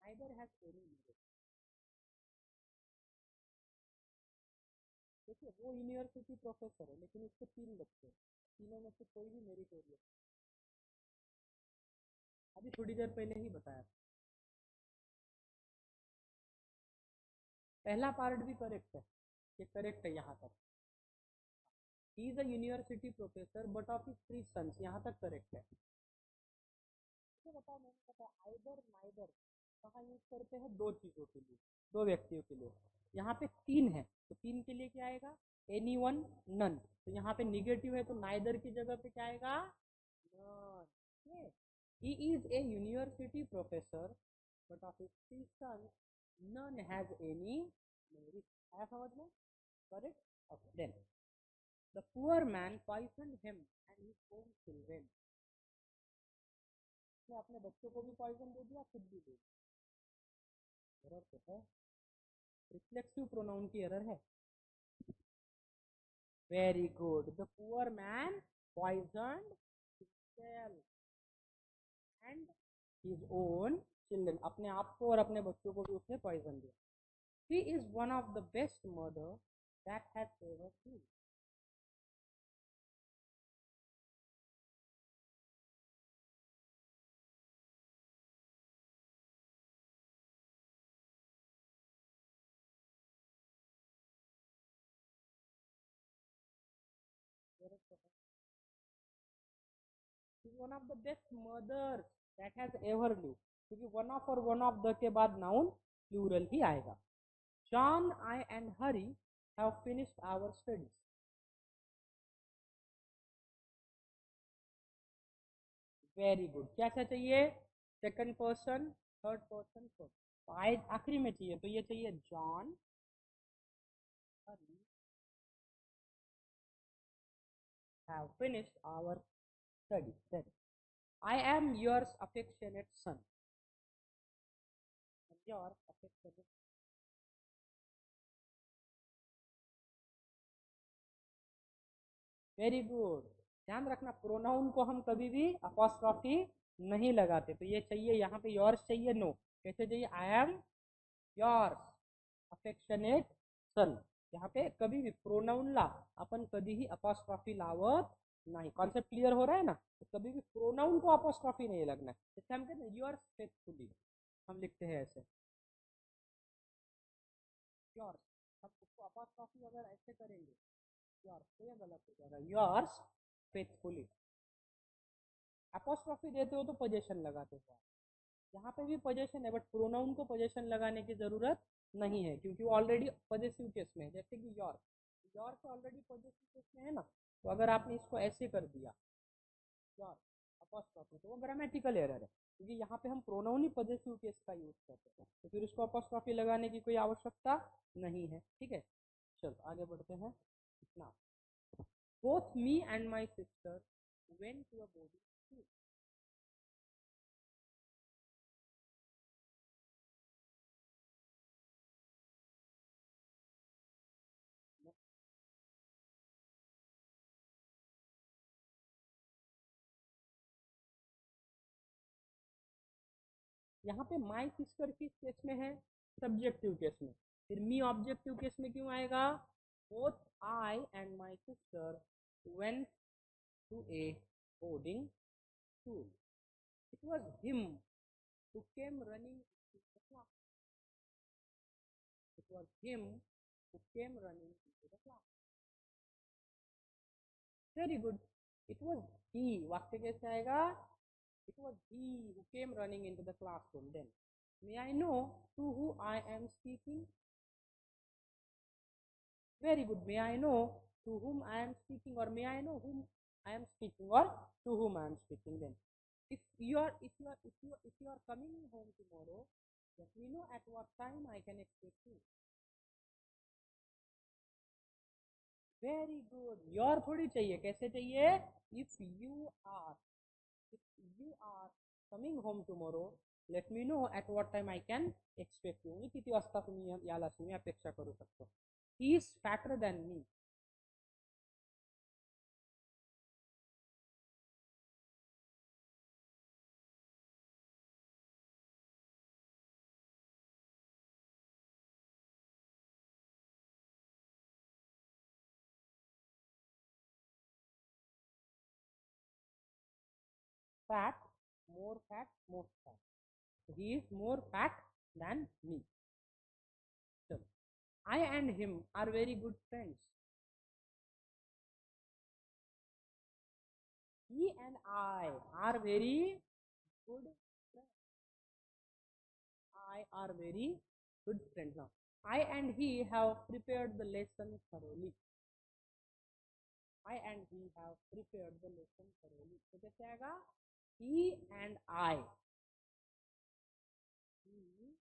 [SPEAKER 1] neither has any merit, देखिए वो यूनिवर्सिटी प्रोफेसर है लेकिन उसके 3 बच्चे, तीनों में से कोई भी मेरिटोरियस, अभी थोड़ी देर पहले ही बताया था। पहला पार्ट भी करेक्ट है, ये करेक्ट है यहाँ तक। He is a university professor but of his 3 sons, यहाँ तक करेक्ट है। तो बताओ, मैंने बताया आइदर नाइदर कहाँ यूज करते हैं, 2 चीजों के लिए, 2 व्यक्तियों के लिए। यहाँ पे 3 है तो 3 के लिए क्या आएगा, एनी वन, नन। तो यहाँ पे निगेटिव है तो नाइदर की जगह पे क्या आएगा, none. He is a university professor but of his 3 sons none has any merit, आया समझ में, correct. Okay, then the poor man poisoned him and his own children, उसने अपने बच्चों को भी पॉइजन दे दिया, खुद भी दे दिया, एरर तो है, रिफ्लेक्सिव प्रोनाउन की एरर है। Very good, the poor man poisoned himself and his own children, अपने आप को और अपने बच्चों को भी उसने पॉइजन दिया। He is one of the best mother that has ever seen, one of the best mothers that has ever live, क्योंकि वन ऑफ और वन ऑफ द के बाद नाउन प्लूरल ही आएगा। John, I and Hari have finished our studies, very good. क्या क्या चाहिए, second person, third person, first, I आखिरी में चाहिए तो ये चाहिए John, Hari have finished our studies. Then I am yours affectionate son, your affectionate, very good. ध्यान रखना प्रोनाउन को हम कभी भी अपॉस्ट्रॉफी नहीं लगाते, तो ये चाहिए यहाँ पे योर्स चाहिए, नो, कैसे चाहिए, आई एम योर्स अफेक्शनेट सन, यहाँ पे कभी भी प्रोनाउन ला अपन कधी ही अपॉस्ट्रॉफी लावत नहीं, कॉन्सेप्ट क्लियर हो रहा है ना, तो कभी भी प्रोनाउन को अपॉस्ट्रॉफी नहीं लगना है, जैसे हम कहते हैं योर्स फेथफुली, हम लिखते हैं ऐसे योर्स, हम उसको अपॉस्ट्रॉफी अगर ऐसे करेंगे योर्स तो ये गलत हो जाएगा, योर्स फेथफुली। अपोस्ट्रॉफी देते हो तो पोजेशन लगाते हो, यहाँ पे भी पोजेशन है बट प्रोनाउन को पोजेशन लगाने की जरूरत नहीं है क्योंकि वो ऑलरेडी पॉजिटिव केस में है, जैसे कि योर, योर तो ऑलरेडी पॉजिटिव केस में है ना, तो अगर आपने इसको ऐसे कर दिया योर अपोस्ट्रॉफी तो वो ग्रामेटिकल एरर है, क्योंकि यहाँ पे हम प्रोनाउन ही पॉजिटिव केस का यूज करते हैं, तो फिर उसको अपोस्ट्रॉफी लगाने की कोई आवश्यकता नहीं है, ठीक है। चलो आगे बढ़ते हैं। ना, both me and my sister went to a boarding school, यहाँ पे माई सिस्टर किस केस में है, सब्जेक्टिव केस में, फिर मी ऑब्जेक्टिव केस में क्यों आएगा, both I and my sister went to a boarding school. It was him who came running into the class. It was him who came running into the class. Very good. It was he. वाक्य कैसे आएगा? It was he who came running into the classroom. Then, may I know to who I am speaking? Very good. May I know to whom I am speaking, or may I know whom I am speaking, or to whom I am speaking? Then, if you are coming home tomorrow, let me know at what time I can expect you. Very good. Your थोड़ी चाहिए, कैसे चाहिए? If you are coming home tomorrow, let me know at what time I can expect you. मी किती वाजता तुम्ही याला तुम्ही अपेक्षा करू शकतो. He is fatter than me. Fat, more fat, most fat. He is more fat than me. So, I and him are very good friends. He and I are very good friends. I are very good friends. Now, I and he have prepared the lesson thoroughly. I and he have prepared the lesson thoroughly. तो कैसे आएगा? He and I. He,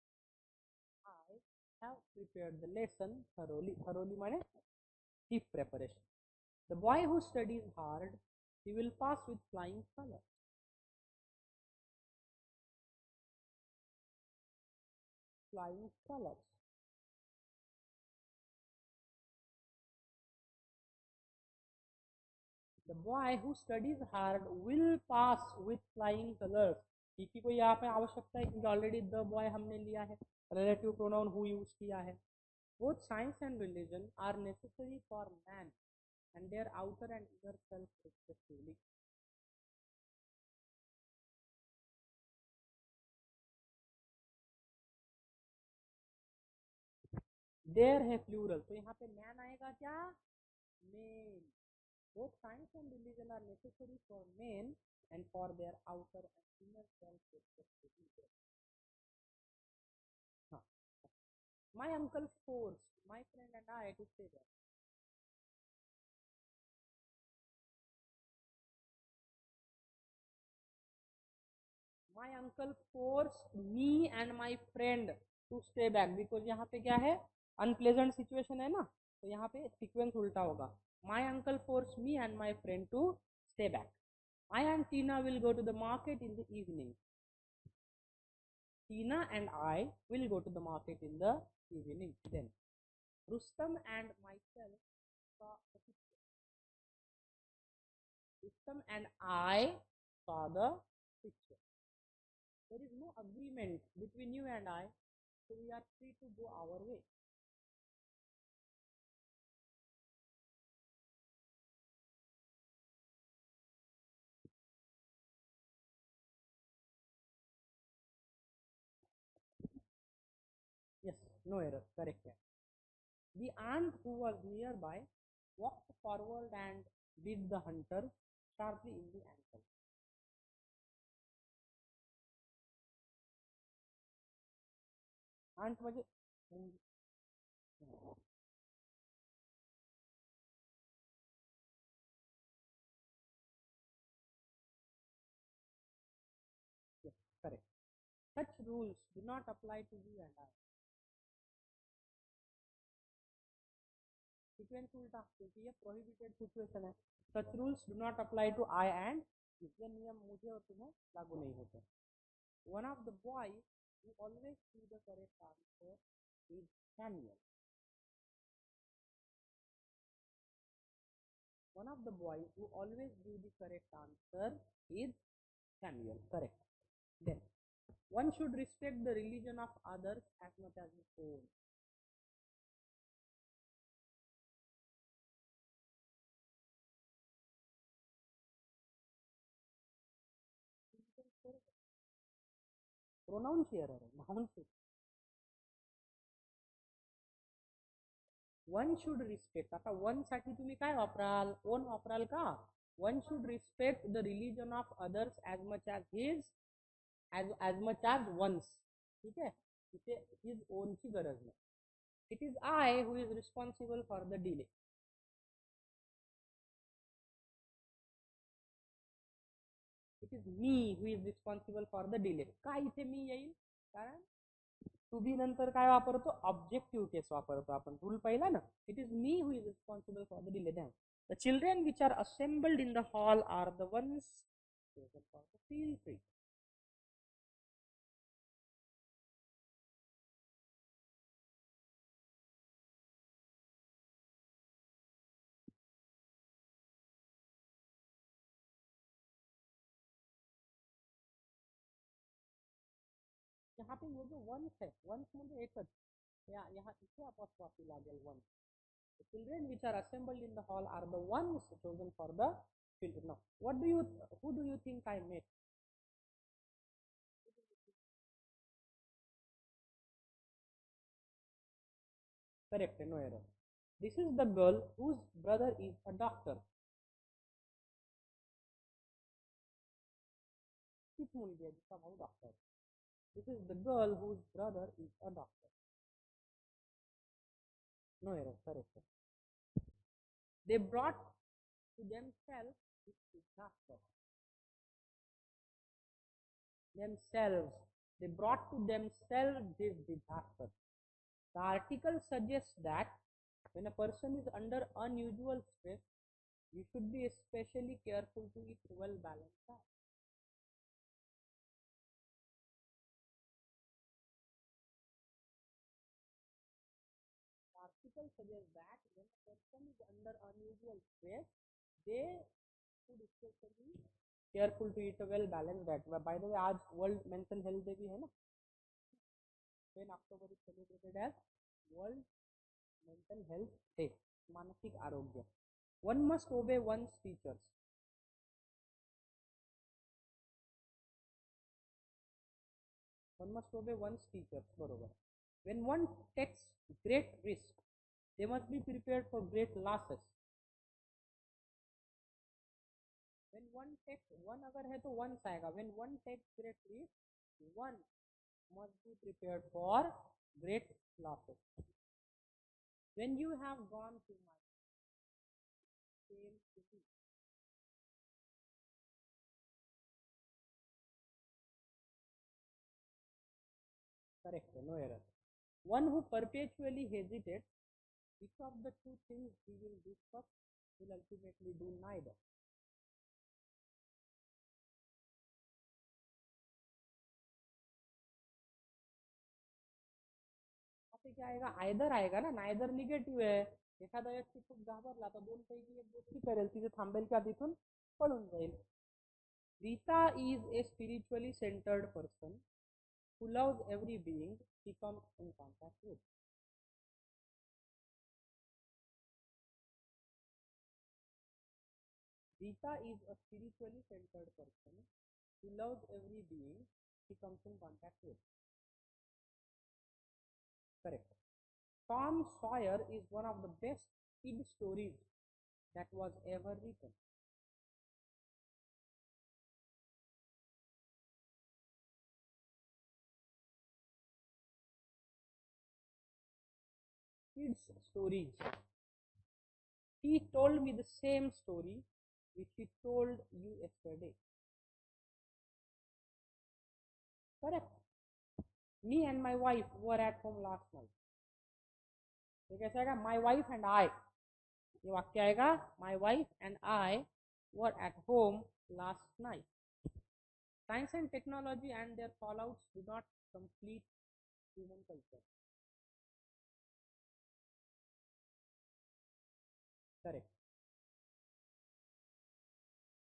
[SPEAKER 1] I have prepared the lesson thoroughly. Thoroughly माने deep preparation. The boy who studies hard, he will pass with flying colors. Flying colors. The boy who studies hard will pass with flying colors. की कोई यहाँ पे आवश्यकता है क्योंकि already the boy हमने लिया है, रिलेटिव प्रोनाउन हु यूज किया है. Both science and religion are necessary for man and their outer and inner self respectively. There है plural, तो यहाँ पे man आएगा क्या? Men. Both science and religion are necessary for men and for their outer and inner self respectively. हाँ. My uncle forced my friend and I to say that. My uncle forced me and my friend to stay back because यहाँ पे क्या है? Unpleasant situation है ना, तो यहाँ पे sequence उल्टा होगा. My uncle forced me and my friend to stay back. I and Tina will go to the market in the evening. Tina and I will go to the market in the evening. Then Rustam and myself saw the picture. Rustam and I saw the picture. There is no agreement between you and I, so we are free to go our way. Yes, no error, correct. The ant who was nearby walked forward and bit the hunter sharply in the ankle. Ant म्हणजे yes, correct. Such rules do not apply to you and I. Sequence उल्टा क्योंकि ये prohibited situation है. Such rules do not apply to I and ये नियम मुझे और तुम्हें लागू नहीं होते. One of the boys who always knew the correct answer is Samuel. One of the boys who always knew the correct answer is Samuel. Correct. Then one should respect the religion of others as much as his own. प्रोनाउनची error आहे, नाउनची. One should respect. आता one साठी तुम्ही काय वापराल, own वापराल का. One should respect the religion of others as much as his, as much as one's. ठीक आहे, तिथे हिज ओनची गरज नाही. It is I who is responsible for the delay. It is me who is responsible for the delay. का इथे मी येईल, कारण टू बी नंतर काय वापरतो, ऑब्जेक्टिव्ह केस वापरतो आपण. रूल पहिला ना. It is me who is responsible for the delay. The children which are assembled in the hall are the ones chosen for the field trip. यहाँ पे ये जो वंस है, वंस म्हणजे एकच, यहाँ इथे अपॉस्ट्रॉफी लागेल, once. The children which are assembled in the hall are the ones chosen for the field. Now, who do you think I met? Correct, no error. This is the girl whose brother is a doctor. तीच मुलगी आहे जिचा भाऊ doctor. This is the girl whose brother is a doctor. No error, correct. They brought to themselves this disaster. Themselves. They brought to themselves this disaster. The article suggests that when a person is under unusual stress, you should be especially careful to eat well-balanced diet. The article suggests that when a person is under unusual stress, they should especially careful to eat a well-balanced diet. By the way, आज World Mental Health Day भी है ना. 10 October is celebrated as World Mental Health Day. मानसिक आरोग्य. One must obey one's teachers. One must obey one's teachers. बरोबर. When one takes great risk, they must be prepared for great losses. When one takes, one अगर है तो once आएगा. When one takes great risk, one must be prepared for great losses. When you have gone to my same city, correct, no error. One who perpetually hesitates, which of the two things he will do first will ultimately do neither. क्या आएगा, either आएगा ना. Neither negative आहे. एखादा व्यक्ती खूप घाबरला तर दोन पैकी एक गोष्टी करेल, तिथे थांबेल का तिथून पळून जाईल. Rita is a spiritually centered person who loves every being she comes in contact with. Rita is a spiritually centered person who loves every being she comes in contact with. Correct. Tom Sawyer is one of the best kid stories that was ever written. Kids stories. He told me the same story which he told you yesterday. Correct. Me and my wife were at home last night. तो कैसे आएगा, my wife and I. ये वाक्य आएगा, my wife and I were at home last night. Science and technology and their fallouts do not complete human culture. Correct.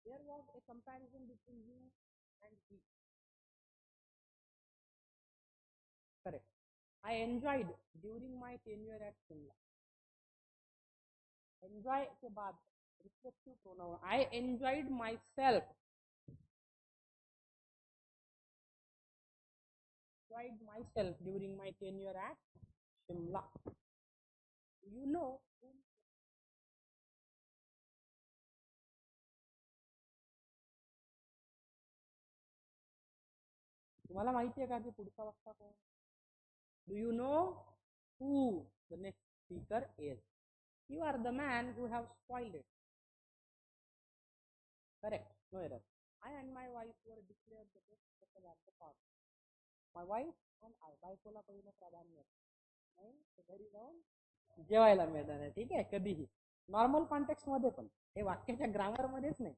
[SPEAKER 1] There was a comparison between you and he. Correct. I enjoyed during my tenure at Shimla. Enjoy के बाद reflexive pronoun. I enjoyed myself enjoyed myself during my tenure at Shimla. You know, तुम्हाला माहिती आहे का की पुढचा वक्ता कोण? Do you know who the next speaker is? You are the man who have spoiled it. Correct. No error. I and my wife were declared the best couple at the party. My wife and I बायकोला पहिलं प्राधान्य नाही घरी जाऊन जेवायला मिळणार आहे. ठीक आहे, कधीही नॉर्मल कॉन्टेक्स्ट मध्ये पण, हे वाक्याच्या ग्रामर मध्येच नाही.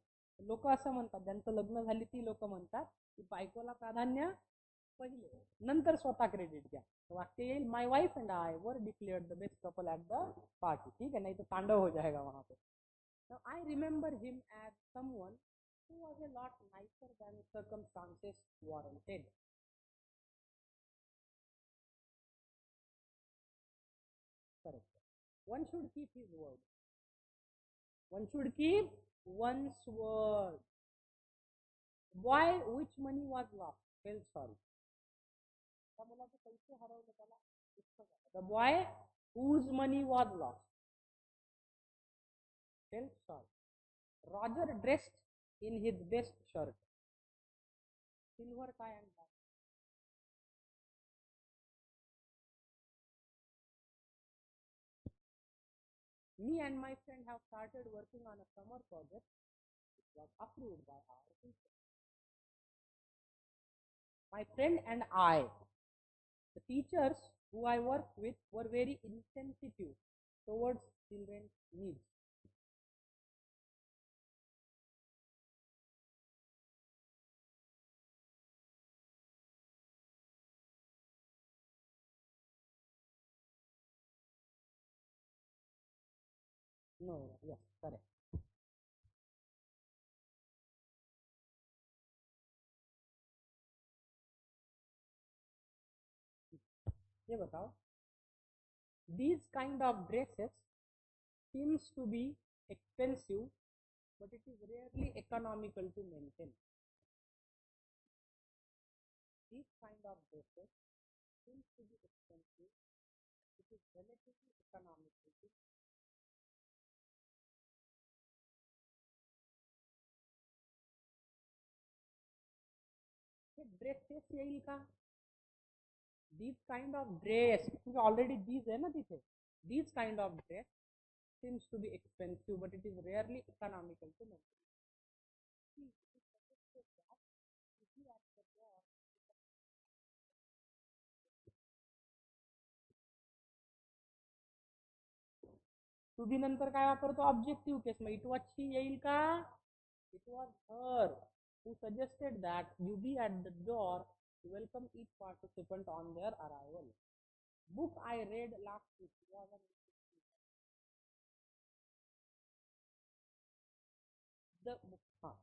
[SPEAKER 1] लोक असं म्हणतात, ज्यांचं लग्न झाली ती लोक म्हणतात की बायकोला प्राधान्य पहिले, नंतर स्वतः क्रेडिट घ्या. वाक्य येईल my wife and I were declared the best couple at the party. ठीक है, नहीं तो तांडव हो जाएगा वहां पे. Now I remember him as someone who was a lot nicer than circumstances warranted. Correct. One should keep his word. One should keep one's word. Boy, which money was lost? Felt sorry. The boy whose money was lost felt sorry. Roger dressed in his best shirt, silver tie and bag. Me and my friend have started working on a summer project which was approved by our teacher. My friend and I, the teachers who I work with, were very insensitive towards children's needs. No, yes, correct. ये बताओ, these kind of dresses seems to be expensive, but it is rarely economical to maintain. These kind of dresses seems to be expensive, it is relatively economical to. हे dresses येईल का? These kind of dress, क्योंकि already these है ना तिथे. These kind of dress seems to be expensive, but it is rarely economical to maintain. To be नंतर काय वापरतो? Objective case. मग इट वॉज शी येईल का? It was her who suggested that you be at the door to welcome each participant on their arrival. Book I read last week was an the book.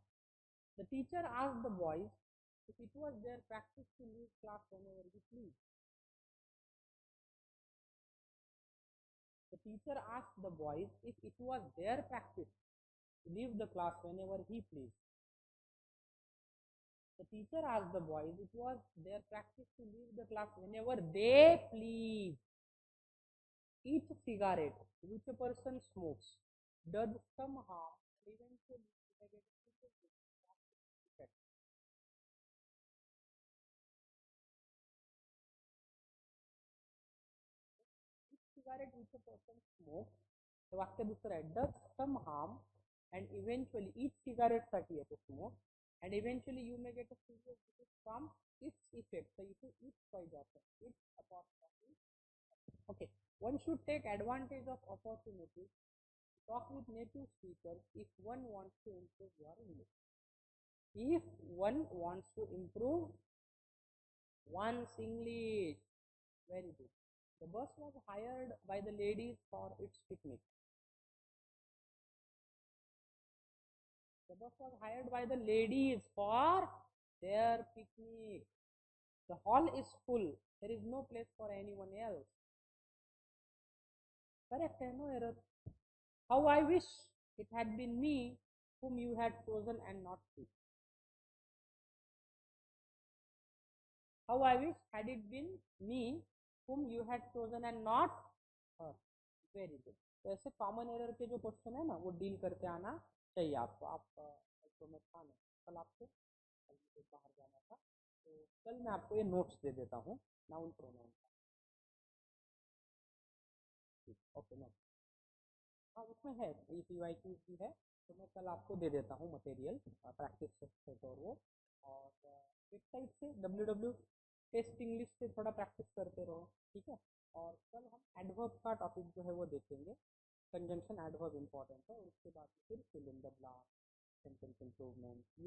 [SPEAKER 1] The teacher asked the boys if it was their practice to leave class whenever he pleased. The teacher asked the boys if it was their practice to leave the class whenever he pleased. The teacher asked the boys if it was their practice to leave the class whenever they please. Each cigarette which a person smokes does some harm and eventually negative effect. Each cigarette which a person smokes, the वाक्य दुसरं आहे, does some harm and eventually each cigarette साठी आहे to smoke and eventually you may get a serious disease from its effect. So इथे each पाहिजे असं, its apostrophe. Okay, one should take advantage of opportunities. Talk with native speakers if one wants to improve your English. If one wants to improve one's English, very good. The bus was hired by the ladies for its picnic. The bus was hired by the ladies for their picnic. The hall is full. There is no place for anyone else. Correct, no error. How I wish it had been me whom you had chosen and not she. How I wish had it been me whom you had chosen and not her. Very good. तो ऐसे common error के जो question है ना वो deal करते आना चाहिए आपको. आप तो मैं था नहीं कल आपसे, कल मुझे बाहर जाना था, तो कल मैं आपको ये नोट्स दे देता हूँ नाउन प्रोनाउन का. Okay no. हाँ उसमें है पीवाईक्यूज भी है, तो मैं कल आपको दे देता हूँ मटेरियल, प्रैक्टिस सेट और वो. और वेबसाइट से www टेस्ट इंग्लिश से थोड़ा प्रैक्टिस करते रहो. ठीक है. और कल हम एडवर्ब का टॉपिक जो है वो देखेंगे. कंजंक्शन एडवर्ब इम्पॉर्टेंट है, और उसके बाद फिर fill in the blank, sentence improvement.